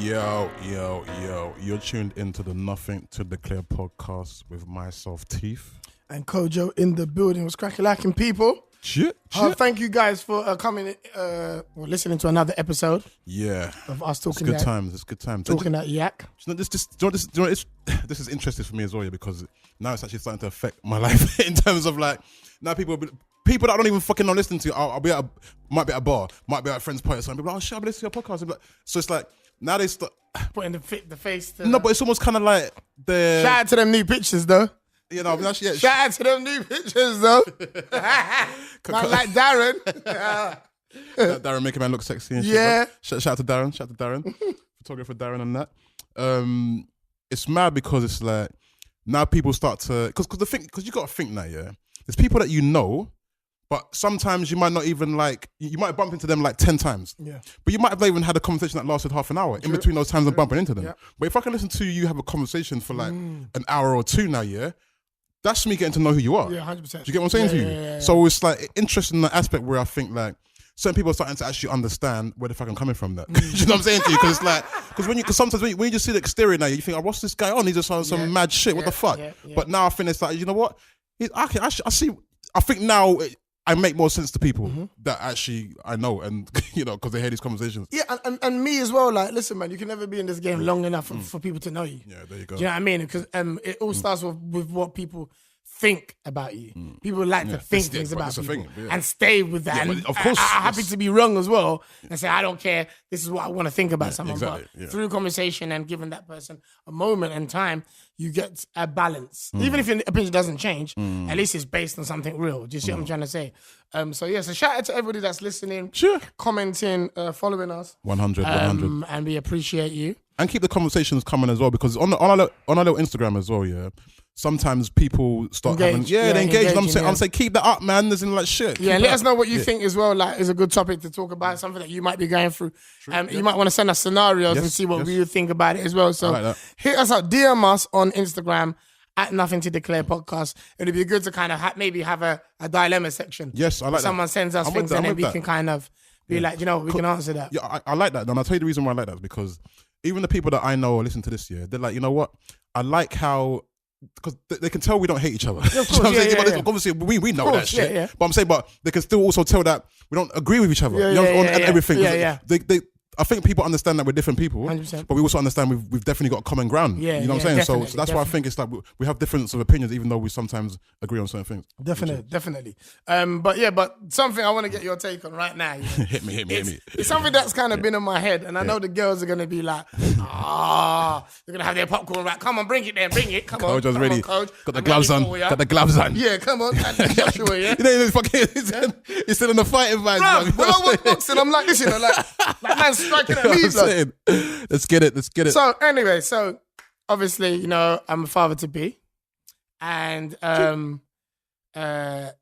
Yo. You're tuned into the Nothing to Declare podcast with myself, Teeth. And Kojo in the building. Was cracking lacking people. Shit. Thank you guys for coming, listening to another episode. Yeah. Of us talking. It's good times. Talking that yak. This is interesting for me as well, yeah, because now it's actually starting to affect my life in terms of like, now people that I don't even fucking know listening to. Might be at a bar, might be at a friend's party or something. Like, oh shit, I'll be listening to your podcast. So it's like, now they start putting the face to... No, but it's almost kind of like the... Shout out to them new pictures though. You know, actually, yeah. Shout out to them new pictures though. like Darren. Darren making man look sexy and shit. Yeah. Shout out to Darren. Photographer Darren and that. It's mad because it's like, now people start to... Because you got to think now, yeah. There's people that you know, but sometimes you might not even like, you might bump into them like 10 times. Yeah. But you might have not even had a conversation that lasted half an hour in between those times of bumping into them. Yeah. But if I can listen to you have a conversation for like an hour or two now, yeah, that's me getting to know who you are. Yeah, 100%. Do you get what I'm saying to you? Yeah. So it's like interesting in the aspect where I think like, certain people are starting to actually understand where the fuck I'm coming from. That you know what I'm saying to you? Because it's like, because sometimes when you just see the exterior now, you think, oh, what's this guy on? He's just on some mad shit. What the fuck? Yeah. But now I think it's like, you know what? I see. I think now I make more sense to people that actually I know, and you know, because they hear these conversations. Yeah, and me as well. Like, listen, man, you can never be in this game long enough for people to know you. Yeah, there you go. Do you know what I mean? Because it all starts with what people think about you. People like to think things about people and stay with that. Yeah, and of course, I'm happy to be wrong as well and say, I don't care. This is what I want to think about someone. Exactly, but through conversation and giving that person a moment and time, you get a balance. Even if your opinion doesn't change, at least it's based on something real. Do you see what I'm trying to say? So shout out to everybody that's listening, commenting, following us. 100. And we appreciate you. And keep the conversations coming as well, because on our little Instagram as well, yeah. Sometimes people start they engage. I'm saying keep that up, man. There's in like shit. Yeah, let us know what you think as well. Like, is a good topic to talk about. Something that you might be going through. You might want to send us scenarios and see what we think about it as well. So hit us up, DM us on Instagram at Nothing to Declare podcast. It'd be good to kind of maybe have a dilemma section. Yes, I like that. Someone sends us things and then we can kind of be like, you know, we can answer that. Yeah, I like that. And I'll tell you the reason why I like that is because even the people that I know or listen to this year, they're like, you know what? I like how... Because they can tell we don't hate each other. Of course, obviously, we know that shit. Yeah. But I'm saying, but they can still also tell that we don't agree with each other. And everything. I think people understand that we're different people, 100%. but we also understand we've definitely got a common ground. You know what I'm saying? So that's why I think it's like we have difference of opinions, even though we sometimes agree on certain things. Definitely. But something I want to get your take on right now. Yeah. hit me. It's something that's kind of been in my head, and I know the girls are going to be like, they're going to have their popcorn right. Come on, bring it. Come on, Coach, ready. Coach. Got the gloves on. Got the gloves on. Yeah, come on. Joshua, yeah. You know, he's still in the fighting vibes. Bro, when I watch boxing, I'm like this, you know, like man's striking at me. Let's get it. So anyway, obviously, you know, I'm a father to be, and and now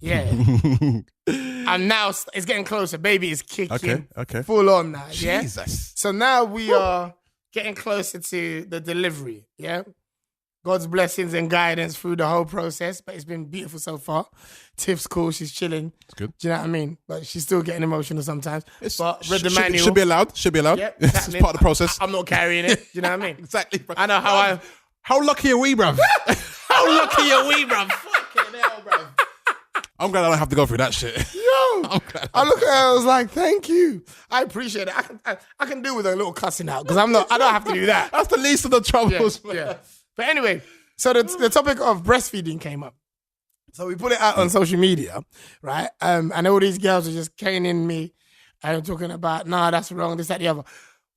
it's getting closer. Baby is kicking, okay, full on now. Yeah. Jesus. So now we are getting closer to the delivery. Yeah. God's blessings and guidance through the whole process, but it's been beautiful so far. Tiff's cool, she's chilling. It's good. Do you know what I mean? But she's still getting emotional sometimes. But read the manual. Should be allowed. Yep, exactly. It's part of the process. I'm not carrying it. Do you know what I mean? Exactly. Bro. I know how How lucky are we, bruv? How lucky are we, bruv? Fucking hell, bruv. I'm glad I don't have to go through that shit. Yo, I look at her, I was like, thank you. I appreciate it. I can deal with a little cussing out because I don't have to do that. That's the least of the troubles. Yeah. But anyway, so the topic of breastfeeding came up. So we put it out on social media, right? And all these girls are just caning me and talking about, nah, that's wrong, this, that, the other.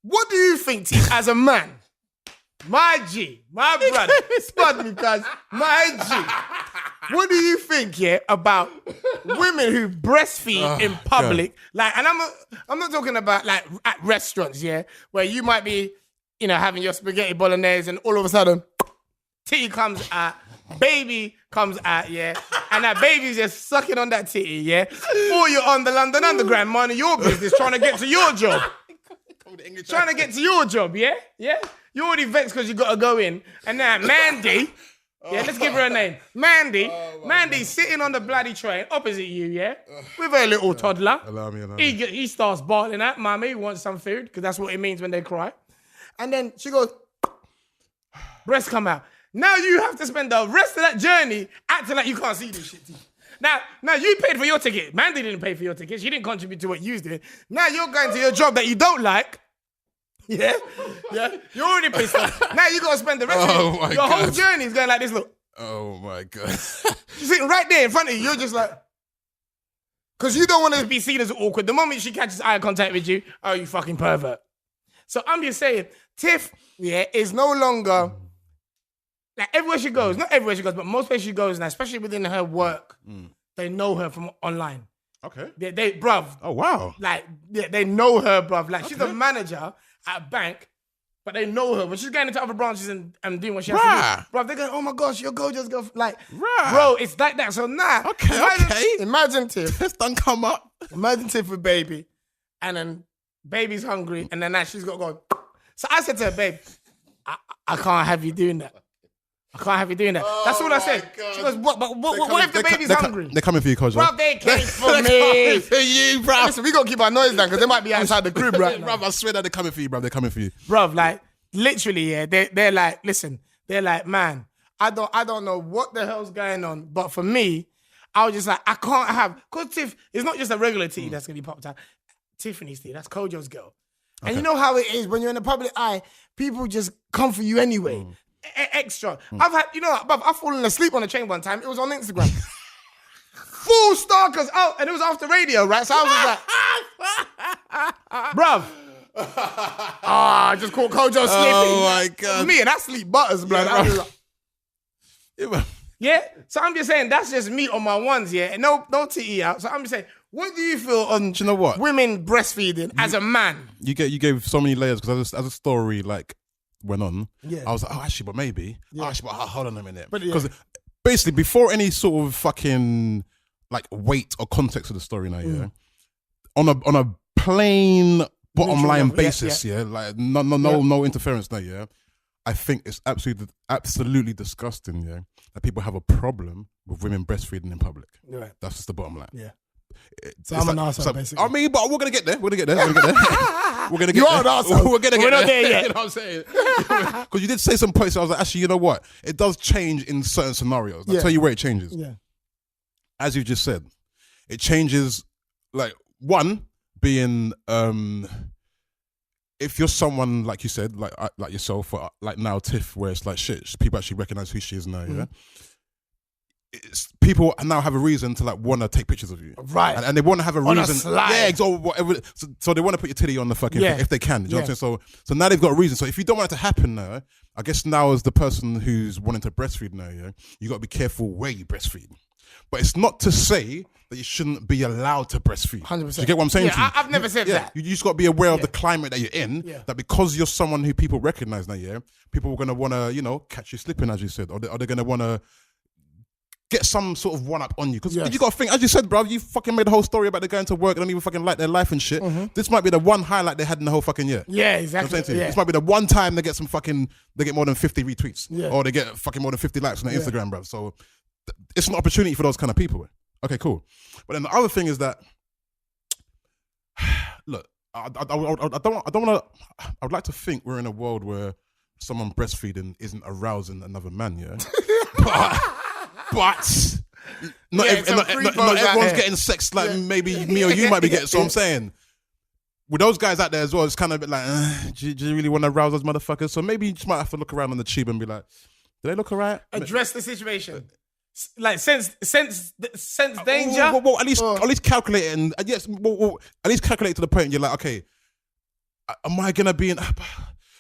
What do you think, T, as a man? My G, my brother, spud me, cuz, my G. What do you think, about women who breastfeed in public? God. Like, and I'm not talking about like at restaurants, where you might be, you know, having your spaghetti bolognese and all of a sudden, titty comes out, baby comes out, and that baby's just sucking on that titty, or you're on the London Underground, minding your business, trying to get to your job. Trying to get to your job, yeah? You're already vexed because you got to go in. And now Mandy, let's give her a name. Mandy's sitting on the bloody train opposite you, with her little toddler. Allow me. He starts bawling out, mommy wants some food, because that's what it means when they cry. And then she goes, breasts come out. Now you have to spend the rest of that journey acting like you can't see this shit. Now you paid for your ticket. Mandy didn't pay for your ticket. She didn't contribute to what you was doing. Now you're going to your job that you don't like. Yeah? Yeah? You're already pissed off. Now you got to spend the rest of your whole journey is going like this, look. Oh my God. She's sitting right there in front of you. You're just like, because you don't want to be seen as awkward. The moment she catches eye contact with you, oh, you fucking pervert. So I'm just saying, Tiff, yeah, is no longer, like everywhere she goes, not everywhere she goes, but most places she goes now, especially within her work, they know her from online. Okay. They bruv. Oh, wow. Like, they know her, bruv. Like, she's a manager at a bank, but they know her. When she's going into other branches and doing what she has to do, bruv, they're going, oh my gosh, your Gojo's girl. Like, bro, it's like that. So now, imagine Tiff. This done come up. Imagine Tiff with baby, and then baby's hungry, and then now she's got to go. So I said to her, babe, I can't have you doing that. I can't have you doing that. That's all I said. God. She goes, what if the baby's hungry? They're coming for you, Kojo. Bro, they came for me. They're coming for you, bro. Listen, we got to keep our noise down because they might be outside the crib right now. Bro, I swear that they're coming for you, bro. They're coming for you. Bro, like, literally, yeah, they're like, listen, they're like, man, I don't know what the hell's going on, but for me, I was just like, I can't have, because Tiff, it's not just a regular T that's going to be popped out. Tiffany's T, that's Kojo's girl. And you know how it is, when you're in the public eye, people just come for you anyway. Extra. I've had, you know, I've fallen asleep on a train one time. It was on Instagram. Full stalkers out, and it was after radio, right? So I was like, bruv. I just caught Kojo sleeping. Oh my God. Me and I sleep butters, blood. Yeah, I was like, Yeah. So I'm just saying that's just me on my ones, yeah. And no TE out. So I'm just saying, what do you feel on Do you know what? women breastfeeding as a man? You gave so many layers because as a story like went on, Yeah. I was like, oh, actually, but maybe. Yeah. Oh, actually, but hold on a minute. But because basically, before any sort of fucking like weight or context of the story now, yeah, on a plain bottom line basis, like no interference now, yeah. I think it's absolutely disgusting, yeah, that people have a problem with women breastfeeding in public. Right. That's just the bottom line. Yeah. So I'm an arsehole, basically. I mean, but we're gonna get there. We're gonna get there. You are an arsehole. We're gonna get We're not there. there yet. You know what I'm saying? Because you did say some points. I was like, actually, you know what? It does change in certain scenarios. I'll tell you where it changes. Yeah. As you just said, it changes. Like one being, if you're someone like you said, like yourself, or like now Tiff, where it's like shit, people actually recognize who she is now. Yeah. People now have a reason to like want to take pictures of you, right? And they want to have a reason, slide. yeah, or whatever. So they want to put your titty on the fucking thing if they can. You know what I'm saying? So now they've got a reason. So if you don't want it to happen now, I guess now as the person who's wanting to breastfeed now, yeah, you got to be careful where you breastfeed. But it's not to say that you shouldn't be allowed to breastfeed. 100%. You get what I'm saying? Yeah, to you? I've never said that. You just got to be aware of the climate that you're in. Yeah. That because you're someone who people recognize now, yeah, people are gonna want to, you know, catch you slipping, as you said, or they're gonna want to get some sort of one up on you. Because you got to think, as you said, bro, you fucking made a whole story about they going to work and don't even fucking like their life and shit. This might be the one highlight they had in the whole fucking year. Yeah, exactly. You know what I'm saying to you? This might be the one time they get they get more than 50 retweets. Or they get fucking more than 50 likes on their Instagram, bro. So it's an opportunity for those kind of people. Okay, cool. But then the other thing is that, look, I would like to think we're in a world where someone breastfeeding isn't arousing another man, yeah? But not everyone's getting sex like maybe me or you might be getting. So I'm saying, with those guys out there as well, it's kind of a bit like, do you really want to arouse those motherfuckers? So maybe you just might have to look around on the tube and be like, do they look alright? Address the situation. Like sense danger. Well, at least calculate it, and yes, at least calculate to the point you're like, okay, am I gonna be in?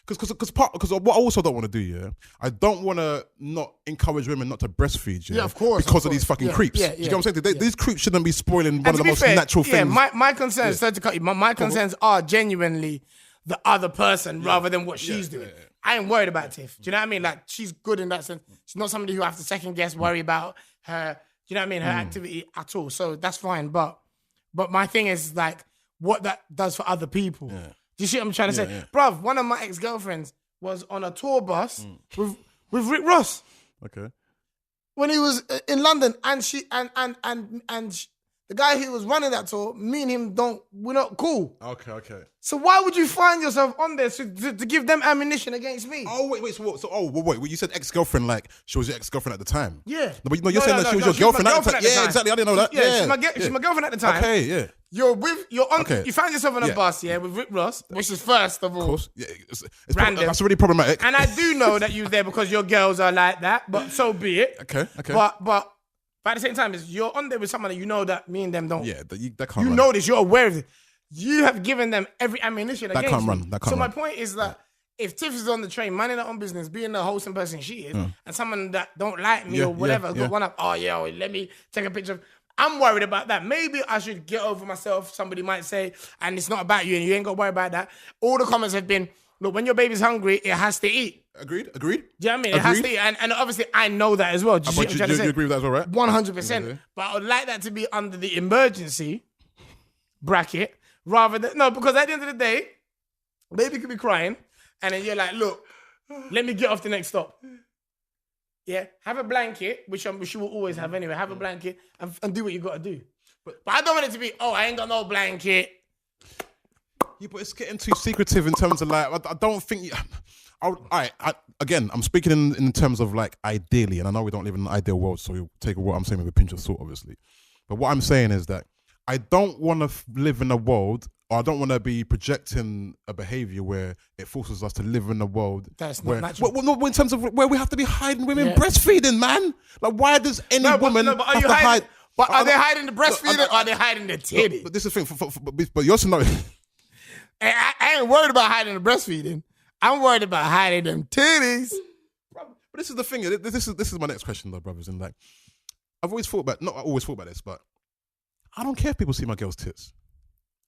Because what I also don't want to do, yeah, I don't want to not encourage women not to breastfeed, yeah, of course, because of these fucking creeps. Yeah, you know what I'm saying? These creeps shouldn't be spoiling one of the most natural things. Yeah, my concerns, sorry to cut you, my concerns are genuinely the other person rather than what she's doing. I ain't worried about Tiff. Do you know what I mean? Like, she's good in that sense. She's not somebody who I have to second guess, worry about her, do you know what I mean, her activity at all. So that's fine. But my thing is, like, what that does for other people. Yeah. Do you see what I'm trying to say? Yeah. Bruv, one of my ex-girlfriends was on a tour bus with Rick Ross. Okay. When he was in London, and The guy who was running that tour, me and him we're not cool. Okay. So why would you find yourself on there to give them ammunition against me? Oh wait. Wait. You said ex-girlfriend, like she was your ex-girlfriend at the time. Yeah. No, but you're saying that she was your girlfriend at the time. Yeah, exactly. I didn't know that. Yeah, she's my girlfriend at the time. Okay, yeah. You find yourself on a bus, with Rick Ross, which is first of all. Of course. Yeah, it's random. That's really problematic. And I do know that you was there because your girls are like that, but so be it. Okay. But at the same time, you're on there with someone that you know that me and them don't. Yeah, that can't You run. know this, you're aware of it. You have given them every ammunition against can't me. run. That can't so my run. point is that if Tiff is on the train, minding her own business, being the wholesome person she is, and someone that don't like me or whatever, got one up, let me take a picture of. I'm worried about that. Maybe I should get over myself, somebody might say, and it's not about you and you ain't got to worry about that. All the comments have been, look, when your baby's hungry, it has to eat. Agreed? Do you know what I mean? It has to eat. And obviously, I know that as well. Do you see what I'm trying to say? You agree with that as well, right? 100%. Okay. But I would like that to be under the emergency bracket rather than... No, because at the end of the day, baby could be crying and then you're like, look, let me get off the next stop. Yeah, have a blanket, which you will always have anyway. Have a blanket and do what you got to do. But I don't want it to be, I ain't got no blanket. Yeah, but it's getting too secretive in terms of like, I don't think... Again, I'm speaking in terms of like ideally, and I know we don't live in an ideal world, so you take what I'm saying with a pinch of salt, obviously. But what I'm saying is that I don't want to live in a world, or I don't want to be projecting a behavior where it forces us to live in a world that's where, not natural. Well, in terms of where we have to be hiding women breastfeeding, man. Like, why does any woman have to hide? But are they hiding the breastfeeding or are they hiding the titty? But this is the thing. But you also know. I ain't worried about hiding the breastfeeding. I'm worried about hiding them titties. But this is the thing. This is my next question, though, brothers. And like, I've always thought about, not always thought about this, but I don't care if people see my girl's tits.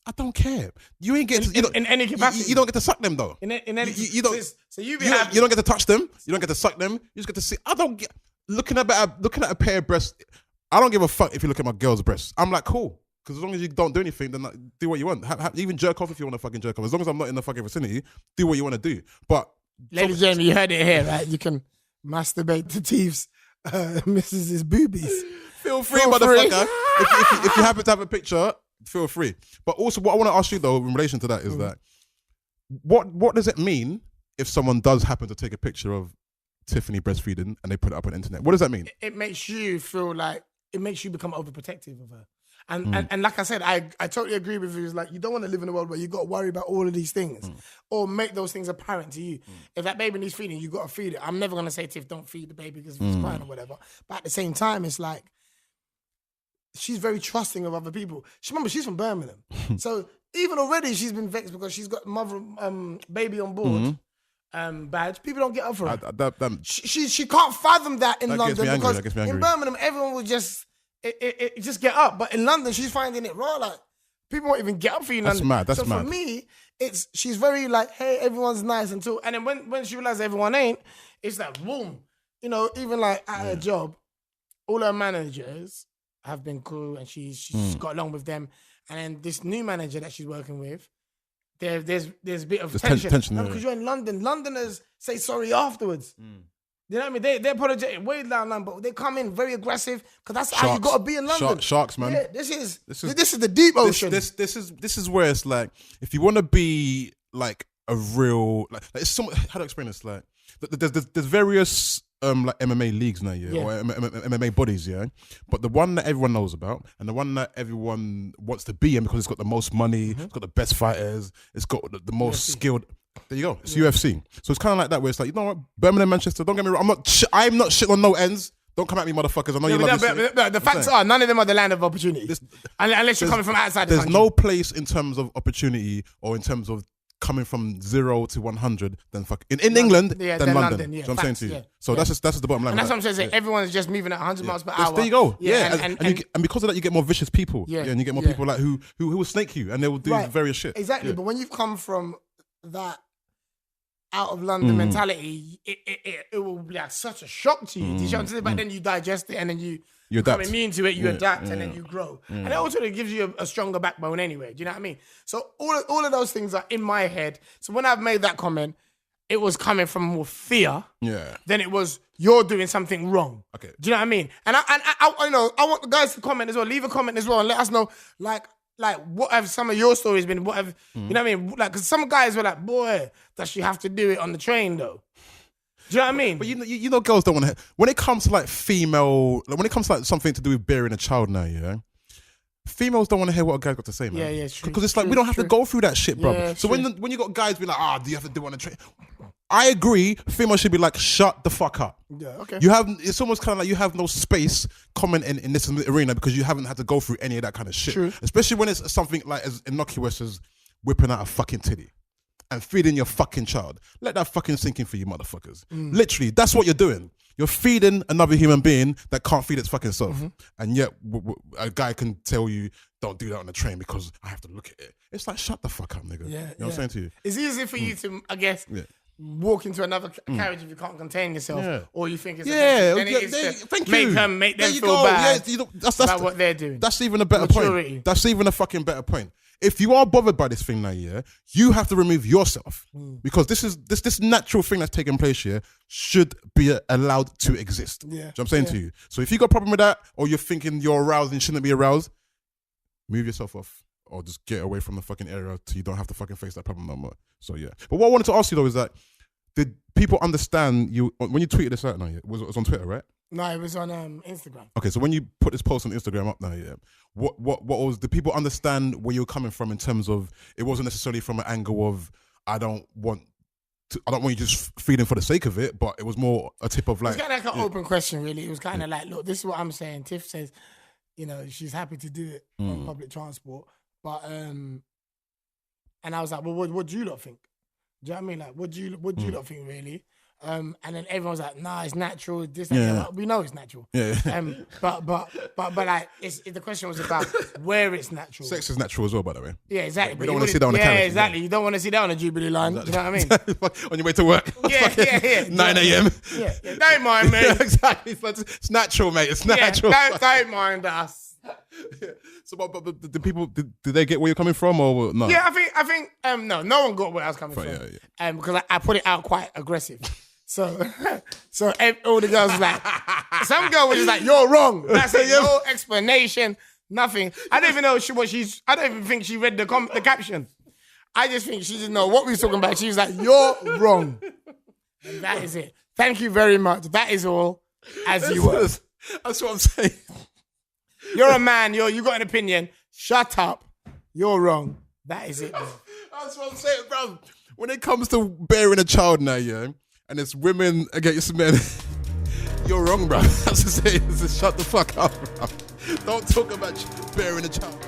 I don't care. You ain't get to, in any capacity. You don't get to suck them though. In any you don't. So you don't get to touch them. You don't get to suck them. You just get to see. I don't get looking at a pair of breasts. I don't give a fuck if you look at my girl's breasts. I'm like, cool. Because as long as you don't do anything, then do what you want. Even jerk off if you want to fucking jerk off. As long as I'm not in the fucking vicinity, do what you want to do. But ladies and gentlemen, you heard it here, right? You can masturbate to Teve's Mrs.'s boobies. Feel free, motherfucker. If you happen to have a picture, feel free. But also, what I want to ask you though, in relation to that, is that what does it mean if someone does happen to take a picture of Tiffany breastfeeding and they put it up on the internet? What does that mean? It makes you feel like it makes you become overprotective of her. And like I said, I totally agree with you. It's like you don't want to live in a world where you got to worry about all of these things or make those things apparent to you. If that baby needs feeding, you got to feed it. I'm never going to say, Tiff, don't feed the baby because it's crying or whatever. But at the same time, it's like she's very trusting of other people. Remember, she's from Birmingham. So even already she's been vexed because she's got mother baby on board badge. People don't get up for her. She can't fathom that in London because in Birmingham, everyone will just... It just get up, but in London she's finding it raw. Like people won't even get up for you in London. That's mad. For me, she's very like, hey, everyone's nice and and then when she realizes everyone ain't, it's like boom. You know, even like at her job, all her managers have been cool and she's got along with them. And then this new manager that she's working with, there's a bit of tension because you're in London. Londoners say sorry afterwards. You know what I mean? They apologize way down line, but they come in very aggressive because that's how you got to be in London. Sharks, man. Yeah, this is the deep ocean. This is where it's like, if you want to be like a real like it's somewhat, how to explain this? Like there's various like MMA leagues now, or MMA bodies, but the one that everyone knows about and the one that everyone wants to be in because it's got the most money, it's got the best fighters, it's got the most skilled. There you go. It's UFC. So it's kind of like that where it's like, you know what? Birmingham, Manchester, don't get me wrong. I'm not shit on no ends. Don't come at me, motherfuckers. I know you love this. The facts are, none of them are the land of opportunity. Unless you're coming from outside the country. There's no place in terms of opportunity or in terms of coming from 0 to 100 than in England than London. Yeah, so I'm saying to you. So that's just the bottom line. And that's what I'm saying. Everyone's just moving at 100 miles per hour. There you go. Yeah. And because of that, you get more vicious people. Yeah. And you get more people like who will snake you and they will do various shit. Exactly. Yeah. But when you've come from that out of London mentality, it will be like such a shock to you. But then you digest it and then you become immune to it, you adapt and then you grow. And it also gives you a stronger backbone anyway. Do you know what I mean? So all of those things are in my head. So when I've made that comment, it was coming from more fear than it was you're doing something wrong. Okay. Do you know what I mean? And I you know, I want the guys to comment as well. Leave a comment as well and let us know, like what have some of your stories been? What have you know what I mean? Like, cause some guys were like, boy, does she have to do it on the train though? Do you know what I mean? But you know, girls don't want to. When it comes to like female, like when it comes to like something to do with bearing a child now, yeah. Females don't want to hear what a guy's got to say, man. Yeah, true. Because it's like we don't have to go through that shit, bro. Yeah, so when you got guys be like, do you have to do it on the train? I agree. Females should be like, shut the fuck up. Yeah, okay. It's almost kind of like you have no space commenting in this arena because you haven't had to go through any of that kind of shit. True. Especially when it's something like as innocuous as whipping out a fucking titty and feeding your fucking child. Let that fucking sink in for you motherfuckers. Literally, that's what you're doing. You're feeding another human being that can't feed its fucking self. And yet a guy can tell you, don't do that on the train because I have to look at it. It's like, shut the fuck up, nigga. Yeah, you know what I'm saying to you? It's easy for you to, I guess, walk into another carriage if you can't contain yourself, or you think it's make them feel bad about what they're doing. That's even a better point. That's even a fucking better point. If you are bothered by this thing now, you have to remove yourself because this natural thing that's taking place here should be allowed to exist. Yeah. Do you know what I'm saying to you? So if you got a problem with that, or you're thinking you're aroused and shouldn't be aroused, move yourself off. Or just get away from the fucking area so you don't have to fucking face that problem no more. So yeah. But what I wanted to ask you though is that, did people understand you when you tweeted this out now? It was on Twitter, right? No, it was on Instagram. Okay, so when you put this post on Instagram up now, what was, did people understand where you were coming from in terms of it wasn't necessarily from an angle of I don't want you just feeding for the sake of it, but it was more a tip of like, it's kind of like an open question, really. It was kind of like, look, this is what I'm saying. Tiff says, you know, she's happy to do it on public transport. But and I was like, well, what do you lot think? Do you know what I mean? Like, what do you lot think really? And then everyone was like, nah, it's natural. This, that, that. We know it's natural. Yeah. But like, the question was about where it's natural. Sex is natural as well, by the way. Yeah, exactly. We don't want to see that on the carriage. Yeah, exactly. You don't want to see that on a Jubilee line. Exactly. Do you know what I mean? On your way to work. Yeah. 9 a.m. Yeah. Don't mind me. Yeah, exactly. It's natural, mate. It's natural. Yeah, don't mind us. So, but the people, did they get where you're coming from or no? Yeah, I think no one got where I was coming from. Yeah. Because I put it out quite aggressive. So all the girls was like, some girl was just like, you're wrong. That's it. No explanation, nothing. I don't even know I don't even think she read the caption. I just think she didn't know what we was talking about. She was like, you're wrong. And that is it. Thank you very much. That is all. As you were. That's what I'm saying. You're a man. You got an opinion. Shut up. You're wrong. That is it, bro. That's what I'm saying, bro. When it comes to bearing a child now, and it's women against men, you're wrong, bro. That's what I'm saying. Shut the fuck up, bro. Don't talk about bearing a child.